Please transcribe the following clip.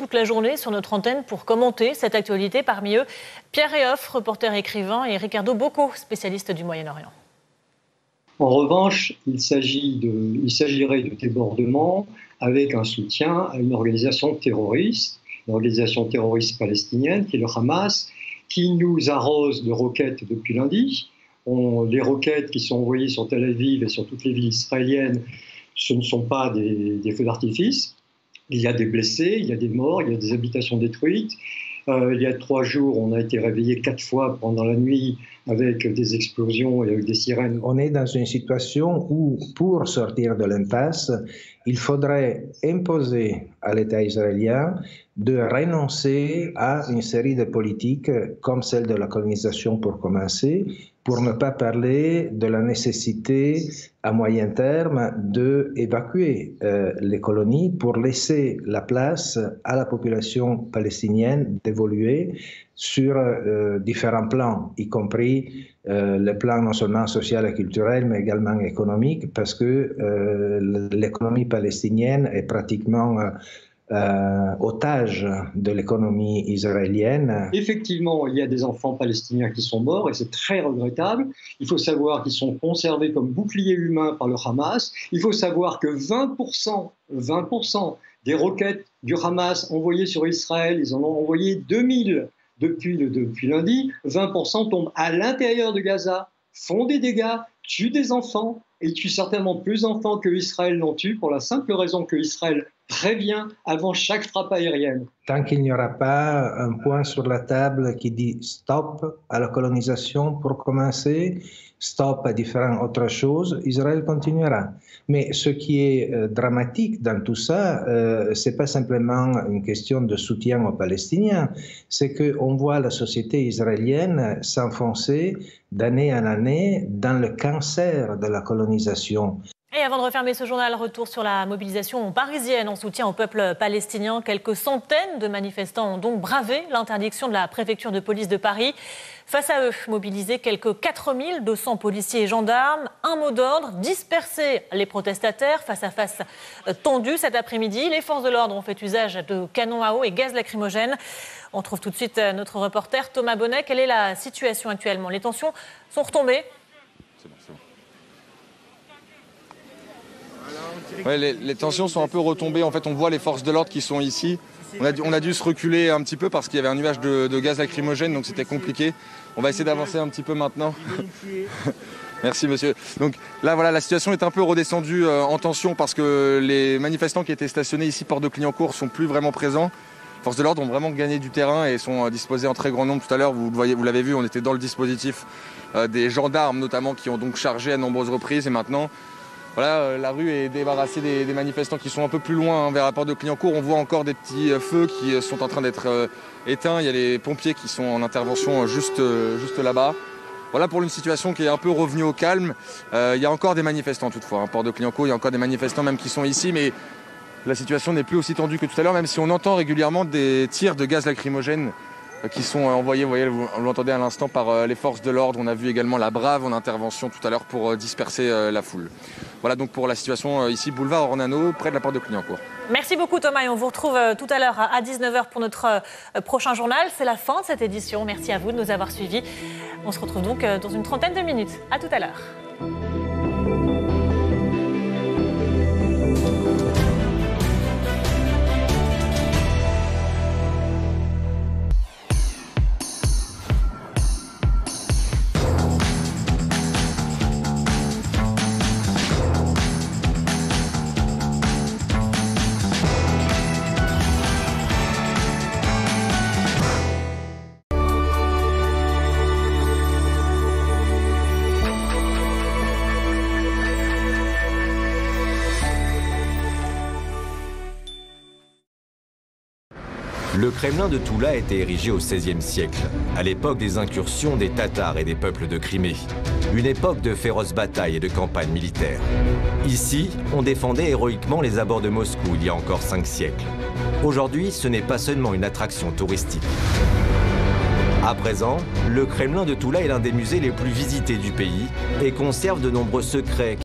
toute la journée sur notre antenne pour commenter cette actualité. Parmi eux, Pierre Réhoff, reporter et écrivain, et Ricardo Bocco, spécialiste du Moyen-Orient. En revanche, il s'agirait de débordements avec un soutien à une organisation terroriste palestinienne qui est le Hamas, qui nous arrose de roquettes depuis lundi. Les roquettes qui sont envoyées sur Tel Aviv et sur toutes les villes israéliennes, ce ne sont pas des feux d'artifice. Il y a des blessés, il y a des morts, il y a des habitations détruites. Il y a 3 jours, on a été réveillé 4 fois pendant la nuit avec des explosions et avec des sirènes. On est dans une situation où, pour sortir de l'impasse, il faudrait imposer à l'État israélien de renoncer à une série de politiques comme celle de la colonisation pour commencer, pour ne pas parler de la nécessité à moyen terme d'évacuer les colonies pour laisser la place à la population palestinienne d'évoluer sur différents plans, y compris le plan non seulement social et culturel, mais également économique, parce que l'économie palestinienne est pratiquement otage de l'économie israélienne. Effectivement, il y a des enfants palestiniens qui sont morts et c'est très regrettable. Il faut savoir qu'ils sont conservés comme boucliers humains par le Hamas. Il faut savoir que 20% des roquettes du Hamas envoyées sur Israël, ils en ont envoyé 2000 depuis lundi. 20% tombent à l'intérieur de Gaza, font des dégâts, tuent des enfants et tuent certainement plus d'enfants que Israël n'en tue pour la simple raison que Israël prévient avant chaque frappe aérienne. Tant qu'il n'y aura pas un point sur la table qui dit stop à la colonisation pour commencer, stop à différentes autres choses, Israël continuera. Mais ce qui est dramatique dans tout ça, c'est pas simplement une question de soutien aux Palestiniens, c'est qu'on voit la société israélienne s'enfoncer d'année en année dans le cancer de la colonisation. Et avant de refermer ce journal, retour sur la mobilisation parisienne en soutien au peuple palestinien. Quelques centaines de manifestants ont donc bravé l'interdiction de la préfecture de police de Paris. Face à eux, mobilisés quelques 4200 policiers et gendarmes. Un mot d'ordre, disperser les protestataires. Face à face tendu cet après-midi. Les forces de l'ordre ont fait usage de canons à eau et gaz lacrymogène. On trouve tout de suite notre reporter Thomas Bonnet. Quelle est la situation actuellement? Les tensions sont retombées. Ouais, les tensions sont un peu retombées. En fait, on voit les forces de l'ordre qui sont ici. On a dû se reculer un petit peu parce qu'il y avait un nuage de gaz lacrymogène, donc c'était compliqué. On va essayer d'avancer un petit peu maintenant. Merci monsieur. Donc là voilà, la situation est un peu redescendue en tension parce que les manifestants qui étaient stationnés ici porte de Clignancourt sont plus vraiment présents. Les forces de l'ordre ont vraiment gagné du terrain et sont disposées en très grand nombre. Tout à l'heure, vous l'avez vu, on était dans le dispositif des gendarmes notamment qui ont donc chargé à nombreuses reprises et maintenant voilà, la rue est débarrassée des manifestants qui sont un peu plus loin vers la porte de Clignancourt. On voit encore des petits feux qui sont en train d'être éteints. Il y a les pompiers qui sont en intervention juste là-bas. Voilà pour une situation qui est un peu revenue au calme. Il y a encore des manifestants toutefois. À Porte de Clignancourt, il y a encore des manifestants même qui sont ici. Mais la situation n'est plus aussi tendue que tout à l'heure, même si on entend régulièrement des tirs de gaz lacrymogène qui sont envoyés, vous l'entendez à l'instant, par les forces de l'ordre. On a vu également la Brave en intervention tout à l'heure pour disperser la foule. Voilà donc pour la situation ici, boulevard Ornano, près de la porte de Clignancourt. Merci beaucoup Thomas et on vous retrouve tout à l'heure à 19h pour notre prochain journal. C'est la fin de cette édition. Merci à vous de nous avoir suivis. On se retrouve donc dans une trentaine de minutes. À tout à l'heure. Le Kremlin de Toula a été érigé au XVIe siècle, à l'époque des incursions des Tatars et des peuples de Crimée. Une époque de féroces batailles et de campagnes militaires. Ici, on défendait héroïquement les abords de Moscou il y a encore 5 siècles. Aujourd'hui, ce n'est pas seulement une attraction touristique. À présent, le Kremlin de Toula est l'un des musées les plus visités du pays et conserve de nombreux secrets